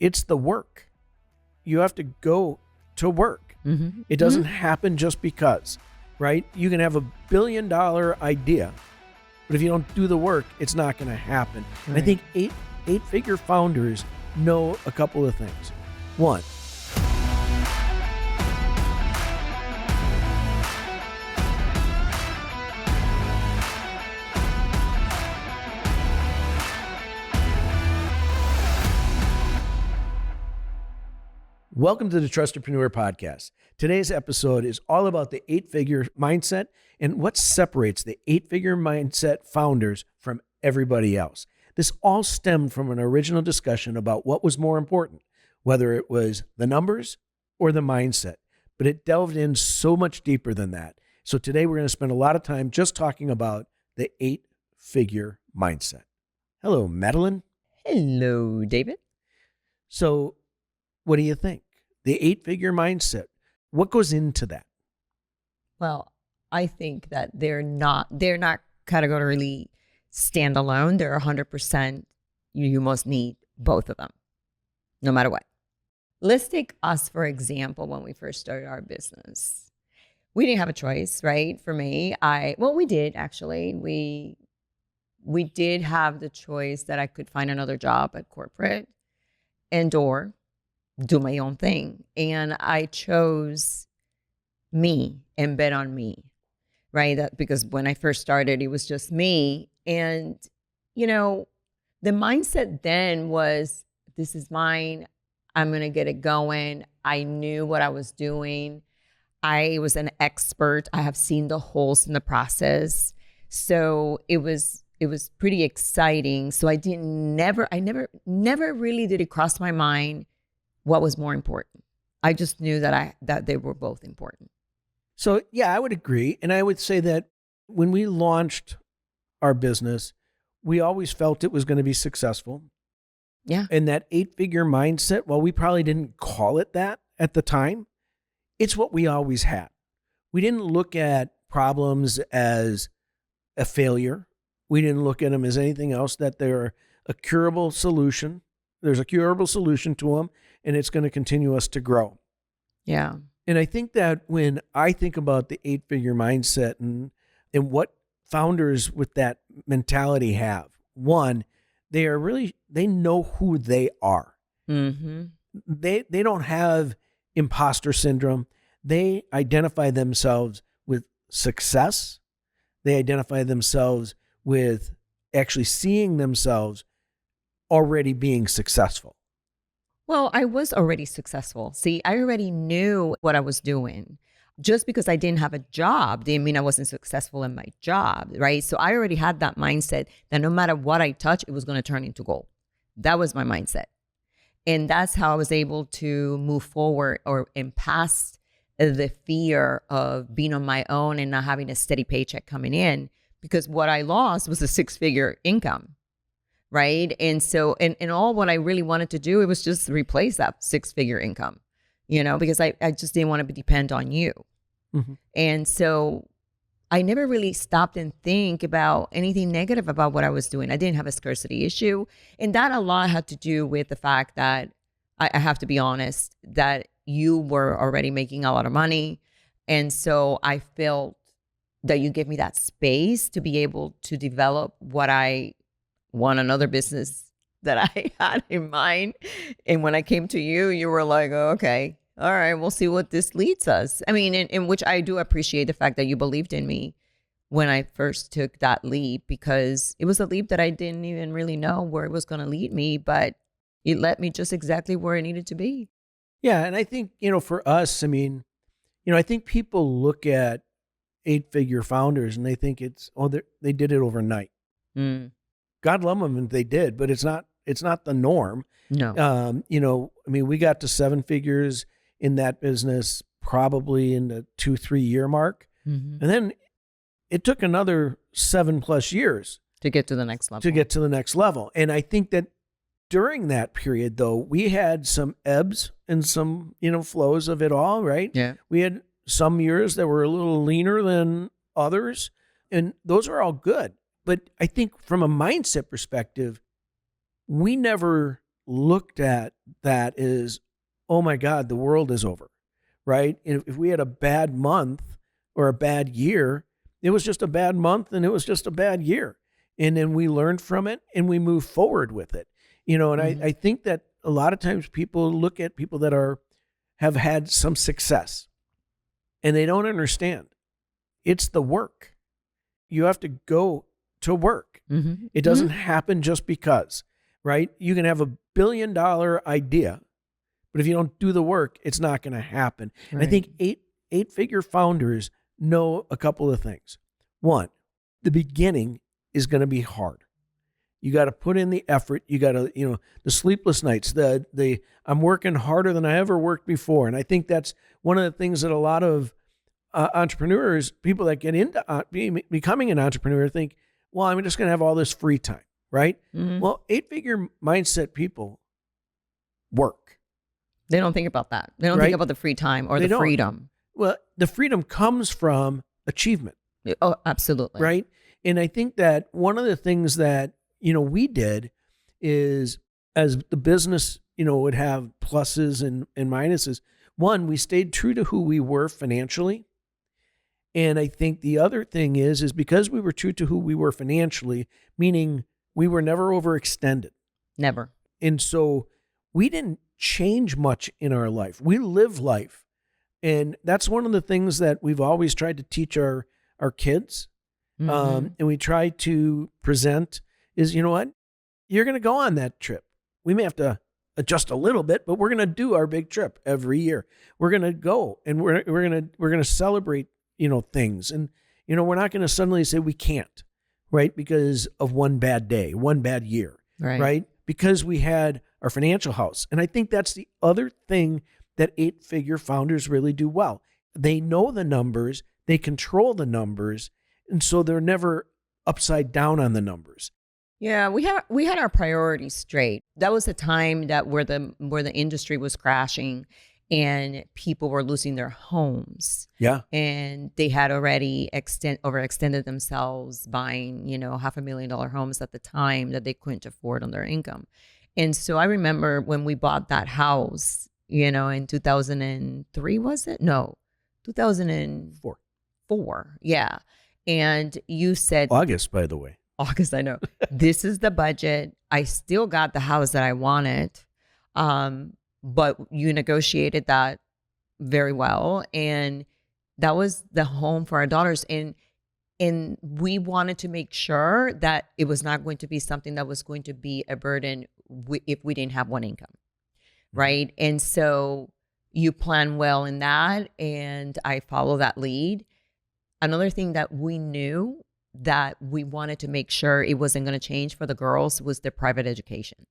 it's the work. You have to go to work. Mm-hmm. It doesn't happen just because, right? You can have $1 billion idea, but if you don't do the work, it's not going to happen. And I think eight-figure founders know a couple of things. One, welcome to the Trustpreneur Podcast. Today's episode is all about the eight-figure mindset and what separates the eight-figure mindset founders from everybody else. This all stemmed from an original discussion about what was more important, whether it was the numbers or the mindset, but it delved in so much deeper than that. So today we're going to spend a lot of time just talking about the eight-figure mindset. Hello, Madeline. Hello, David. So what do you think? The eight-figure mindset, what goes into that? Well, I think that they're not categorically standalone. They're 100%. You must need both of them, no matter what. Let's take us, for example, when we first started our business. We didn't have a choice, right? For me, we did actually. We did have the choice that I could find another job at corporate and/or do my own thing. And I chose me and bet on me, right? Because when I first started, it was just me. And, the mindset then was, this is mine. I'm going to get it going. I knew what I was doing. I was an expert. I have seen the holes in the process. So it was pretty exciting. So I never really did it cross my mind what was more important. I just knew that they were both important. So yeah, I would agree. And I would say that when we launched our business, we always felt it was going to be successful. Yeah. And that eight-figure mindset, while we probably didn't call it that at the time, it's what we always had. We didn't look at problems as a failure. We didn't look at them as anything else, that they're a curable solution. There's a curable solution to them, and it's going to continue us to grow. Yeah. And I think that when I think about the eight-figure mindset and what founders with that mentality have, one, they know who they are. Mm-hmm. They don't have imposter syndrome. They identify themselves with success. They identify themselves with actually seeing themselves already being successful. Well, I was already successful. See, I already knew what I was doing. Just because I didn't have a job didn't mean I wasn't successful in my job, right? So I already had that mindset that no matter what I touch, it was going to turn into gold. That was my mindset. And that's how I was able to move forward and past the fear of being on my own and not having a steady paycheck coming in, because what I lost was a six-figure income. Right. And so, and all what I really wanted to do, it was just replace that six-figure income, because I just didn't want to depend on you. Mm-hmm. And so I never really stopped and think about anything negative about what I was doing. I didn't have a scarcity issue. And that a lot had to do with the fact that I have to be honest, that you were already making a lot of money. And so I felt that you gave me that space to be able to develop what I want, another business that I had in mind. And when I came to you, you were like, oh, okay, all right, we'll see what this leads us. I mean, in which I do appreciate the fact that you believed in me when I first took that leap, because it was a leap that I didn't even really know where it was going to lead me, but it led me just exactly where it needed to be. Yeah. And I think, for us, I mean, I think people look at eight-figure founders and they think they did it overnight. Mm. God love them if they did, but it's not the norm. No. We got to seven figures in that business probably in the 2-3 year mark. Mm-hmm. And then it took another 7+ years to get to the next level. And I think that during that period, though, we had some ebbs and some, flows of it all, right? Yeah. We had some years that were a little leaner than others, and those are all good. But I think from a mindset perspective, we never looked at that is, oh my God, the world is over, right? If we had a bad month or a bad year, it was just a bad month and it was just a bad year. And then we learned from it and we move forward with it. And I think that a lot of times people look at people that have had some success and they don't understand. It's the work. You have to go to work. Mm-hmm. It doesn't happen just because, right? You can have $1 billion idea, but if you don't do the work, it's not going to happen. Right. And I think eight-figure founders know a couple of things. One, the beginning is going to be hard. You got to put in the effort. You got to, the sleepless nights, the I'm working harder than I ever worked before. And I think that's one of the things that a lot of entrepreneurs, people that get into becoming an entrepreneur think, well, I'm just going to have all this free time, right? Mm-hmm. Well, 8-figure mindset people work. They don't think about that. They don't think about the free time or the freedom. Well, the freedom comes from achievement. Oh, absolutely. Right? And I think that one of the things that, we did is, as the business, would have pluses and minuses. One, we stayed true to who we were financially. And I think the other thing is because we were true to who we were financially, meaning we were never overextended. Never. And so we didn't change much in our life. We live life. And that's one of the things that we've always tried to teach our kids. Mm-hmm. And we try to present is, you know what? You're going to go on that trip. We may have to adjust a little bit, but we're going to do our big trip every year. We're going to go and we're going to celebrate, things. And, we're not going to suddenly say we can't, right? Because of one bad day, one bad year, right? Because we had our financial house. And I think that's the other thing that 8-figure founders really do well. They know the numbers, they control the numbers, and so they're never upside down on the numbers. Yeah, we had our priorities straight. That was a time that where the industry was crashing and people were losing their homes. Yeah. And they had already overextended themselves buying, $500,000 homes at the time that they couldn't afford on their income. And so I remember when we bought that house, in 2003, was it? No, 2004. Yeah. And you said August, by the way. August, I know. This is the budget. I still got the house that I wanted. But you negotiated that very well. And that was the home for our daughters. And we wanted to make sure that it was not going to be something that was going to be a burden if we didn't have one income. Right. And so you plan well in that. And I follow that lead. Another thing that we knew that we wanted to make sure it wasn't going to change for the girls was their private education,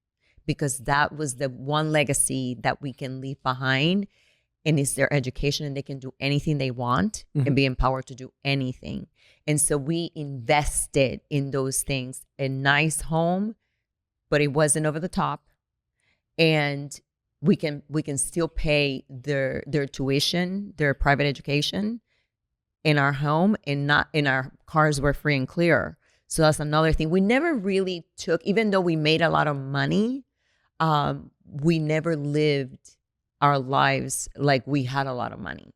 because that was the one legacy that we can leave behind, and it's their education, and they can do anything they want and be empowered to do anything. And so we invested in those things, a nice home, but it wasn't over the top. And we can still pay their tuition, their private education in our home, and not in our cars were free and clear. So that's another thing. We never really took, even though we made a lot of money, we never lived our lives like we had a lot of money.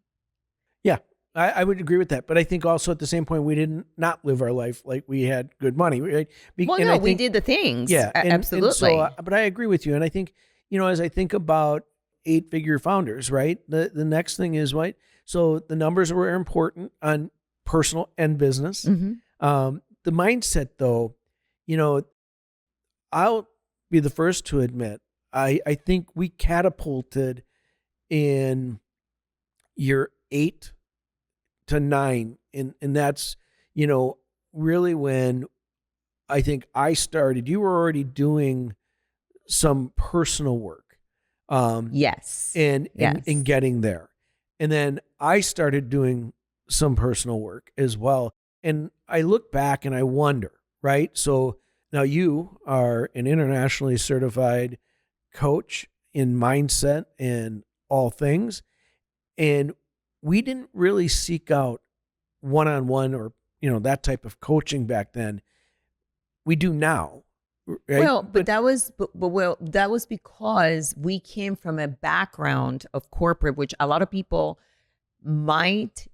Yeah, I would agree with that. But I think also at the same point, we didn't not live our life like we had good money. Right? We did the things. Yeah, absolutely. And so, but I agree with you. And I think, as I think about 8-figure founders, right, the next thing is, right, so the numbers were important on personal and business. Mm-hmm. The mindset, though, I'll be the first to admit, I think we catapulted in year 8 to 9. And that's, really when I think I started. You were already doing some personal work. Yes. And getting there. And then I started doing some personal work as well. And I look back and I wonder, right? So now you are an internationally certified coach in mindset and all things. And we didn't really seek out one-on-one or, that type of coaching back then. We do now. right? Well, but that was that was because we came from a background of corporate, which a lot of people might,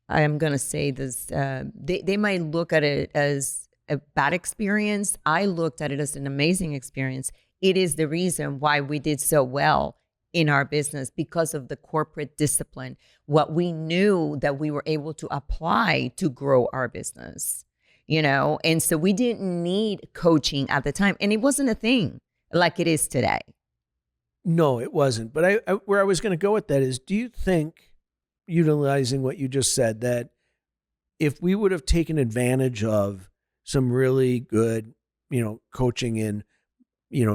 I'm going to say this, they might look at it as a bad experience. I looked at it as an amazing experience. It is the reason why we did so well in our business, because of the corporate discipline, what we knew that we were able to apply to grow our business, and so we didn't need coaching at the time, and it wasn't a thing like it is today. No, it wasn't. But I where I was going to go with that is, do you think, utilizing what you just said, that if we would have taken advantage of some really good, coaching in,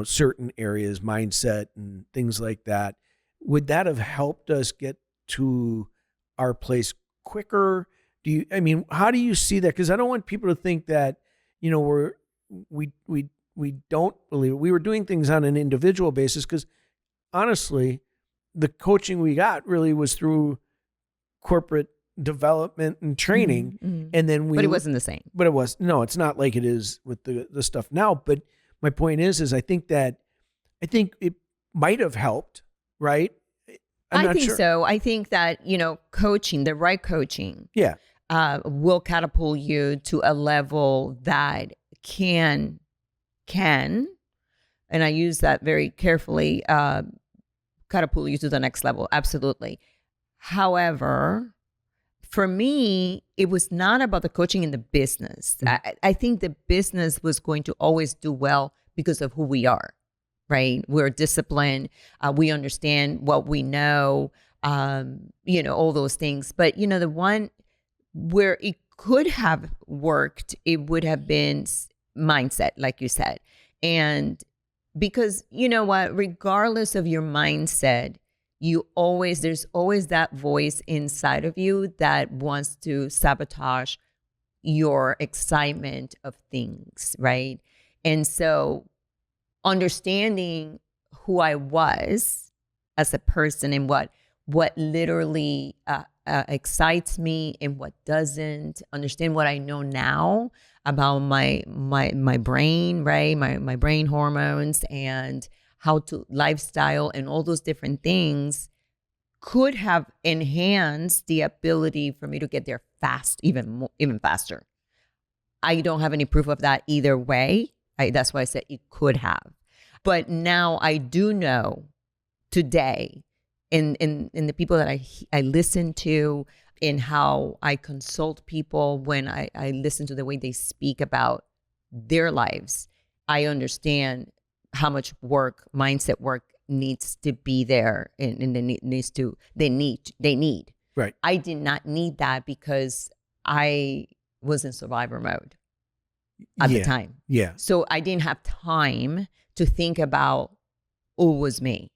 certain areas, mindset and things like that, would that have helped us get to our place quicker? How do you see that? Because I don't want people to think that, we don't believe it. We were doing things on an individual basis, because honestly, the coaching we got really was through corporate development and training. Mm-hmm. And then but it wasn't the same. But it's not like it is with the stuff now. But my point is I think it might have helped, right? I think so. I think that, coaching, the right coaching, yeah, will catapult you to a level that can, and I use that very carefully, catapult you to the next level. Absolutely. However, for me, it was not about the coaching in the business. Mm-hmm. I think the business was going to always do well because of who we are, right? We're disciplined. We understand what we know, all those things. But, the one where it could have worked, it would have been mindset, like you said. And because, regardless of your mindset, there's always that voice inside of you that wants to sabotage your excitement of things, right? And so understanding who I was as a person and what literally excites me and what doesn't, understand what I know now about my brain, right? My brain hormones and how to lifestyle and all those different things could have enhanced the ability for me to get there fast, even faster. I don't have any proof of that either way. That's why I said it could have. But now I do know today in the people that I listen to, in how I consult people, when I listen to the way they speak about their lives, I understand how much work, mindset work, needs to be there, and they need. Right. I did not need that because I was in survivor mode at the time. Yeah. So I didn't have time to think about, it was me,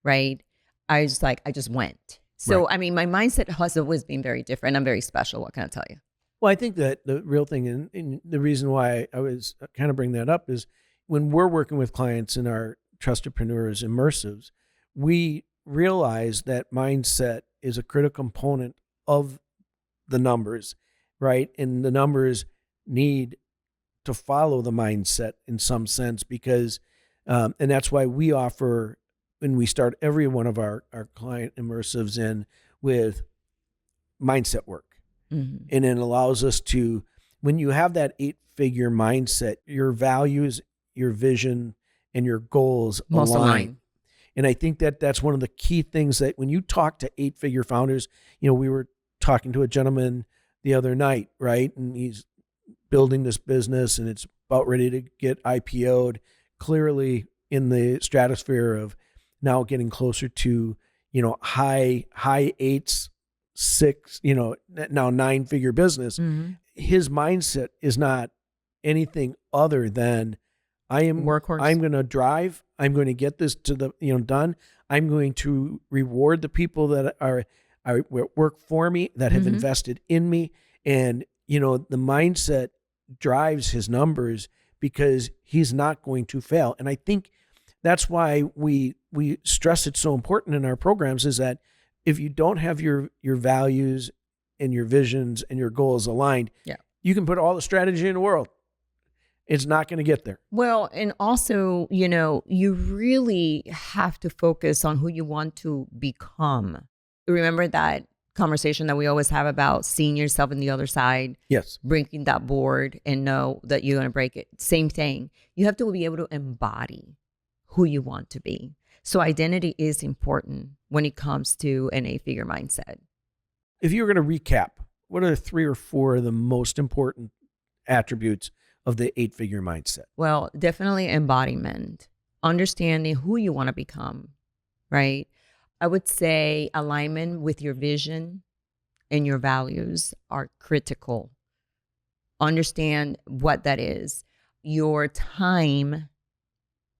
right? I just went. So, right. My mindset has always been very different. I'm very special. What can I tell you? Well, I think that the real thing, and the reason why I was kind of bringing that up, is when we're working with clients in our Trustedpreneurs immersives, we realize that mindset is a critical component of the numbers, right? And the numbers need to follow the mindset in some sense, because, and that's why we offer, when we start every one of our client immersives in with mindset work. Mm-hmm. And it allows us to, when you have that 8-figure mindset, your values, your vision, and your goals align. And I think that that's one of the key things, that when you talk to 8-figure founders, we were talking to a gentleman the other night, right? And he's building this business and it's about ready to get IPO'd, clearly in the stratosphere of now getting closer to, high 8s, 6, now 9-figure business. Mm-hmm. His mindset is not anything other than, I am workhorse. I'm going to drive. I'm going to get this to the, done. I'm going to reward the people that are work for me, that have mm-hmm. invested in me. And, the mindset drives his numbers, because he's not going to fail. And I think that's why we stress it's so important in our programs, is that if you don't have your values and your visions and your goals aligned, you can put all the strategy in the world. It's not going to get there. Well, and also, you really have to focus on who you want to become. Remember that conversation that we always have about seeing yourself in the other side? Yes. Breaking that board and know that you're going to break it. Same thing. You have to be able to embody who you want to be. So identity is important when it comes to an 8-figure mindset. If you were going to recap, what are 3 or 4 of the most important attributes of the 8-figure mindset? Well, definitely embodiment, understanding who you want to become, right? I would say alignment with your vision and your values are critical. Understand what that is. Your time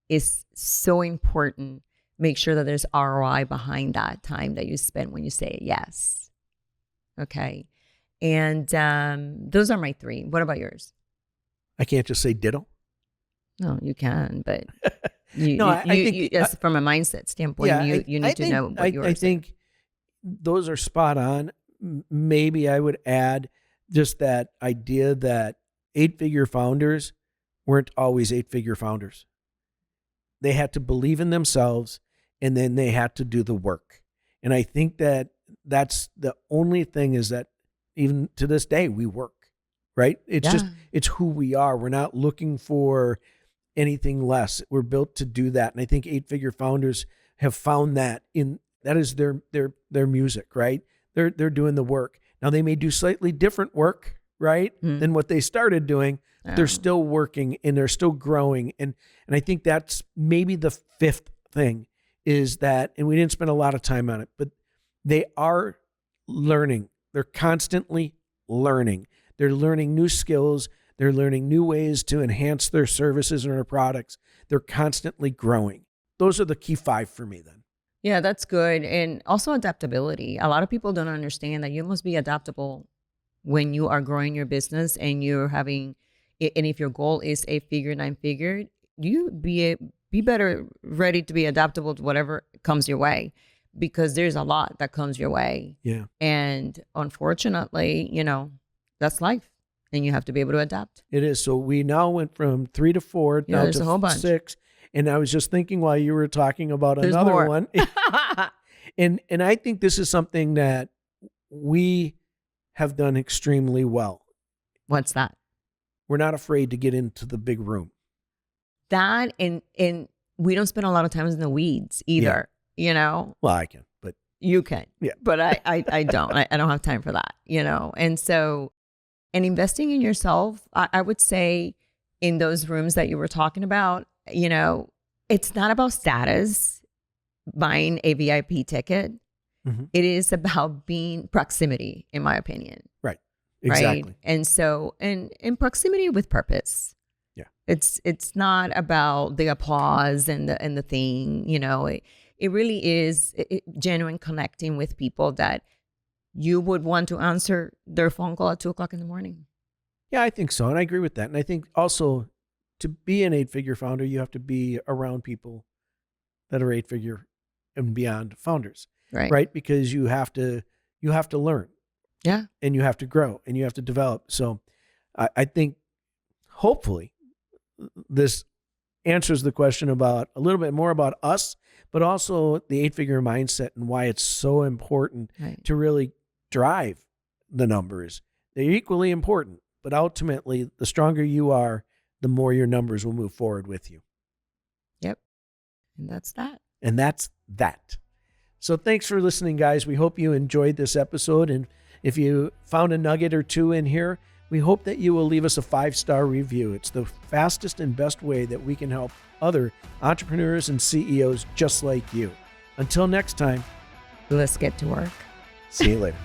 is so important. Make sure that there's ROI behind that time that you spend when you say yes. Okay. And those are my 3. What about yours? I can't just say ditto. No, you can, but I think from a mindset standpoint, you need to know what yours are. I think those are spot on. Maybe I would add just that idea that 8-figure founders weren't always 8-figure founders. They had to believe in themselves, and then they had to do the work. And I think that that's the only thing, is that even to this day, we work, right? It's who we are. We're not looking for anything less. We're built to do that. And I think 8-figure founders have found that is their music, right? They're doing the work. Now they may do slightly different work, right, than what they started doing. They're still working and they're still growing. And I think that's maybe the 5th thing, is that, and we didn't spend a lot of time on it, but they are learning. They're constantly learning. They're learning new skills. They're learning new ways to enhance their services and their products. They're constantly growing. Those are the key 5 for me then. Yeah, that's good. And also adaptability. A lot of people don't understand that you must be adaptable when you are growing your business and you're having, and if your goal is 8-figure, 9-figure, you be better ready to be adaptable to whatever comes your way, because there's a lot that comes your way. Yeah. And unfortunately, that's life. And you have to be able to adapt. It is. So we now went from 3 to 4, now there's to a whole bunch. 6. And I was just thinking while you were talking about There's another more. one. And I think this is something that we have done extremely well. What's that? We're not afraid to get into the big room. That and we don't spend a lot of time in the weeds either, Well, I can, but you can. Yeah. But I don't. I don't have time for that, And so, and investing in yourself, I would say in those rooms that you were talking about, it's not about status, buying a VIP ticket. Mm-hmm. It is about being proximity, in my opinion. Right. Exactly. Right. And so, and in proximity with purpose. Yeah. It's not about the applause and the thing, it really is genuine connecting with people that you would want to answer their phone call at 2:00 in the morning. Yeah, I think so. And I agree with that. And I think also to be an 8-figure founder, you have to be around people that are 8-figure and beyond founders, right? Because you have to learn. Yeah. And you have to grow and you have to develop. So I think hopefully this answers the question about a little bit more about us, but also the 8-figure mindset and why it's so important to really drive the numbers. They're equally important, but ultimately the stronger you are, the more your numbers will move forward with you. Yep. And that's that. And that's that. So thanks for listening, guys. We hope you enjoyed this episode. And if you found a nugget or two in here, we hope that you will leave us a 5-star review. It's the fastest and best way that we can help other entrepreneurs and CEOs just like you. Until next time, Let's get to work. see you later.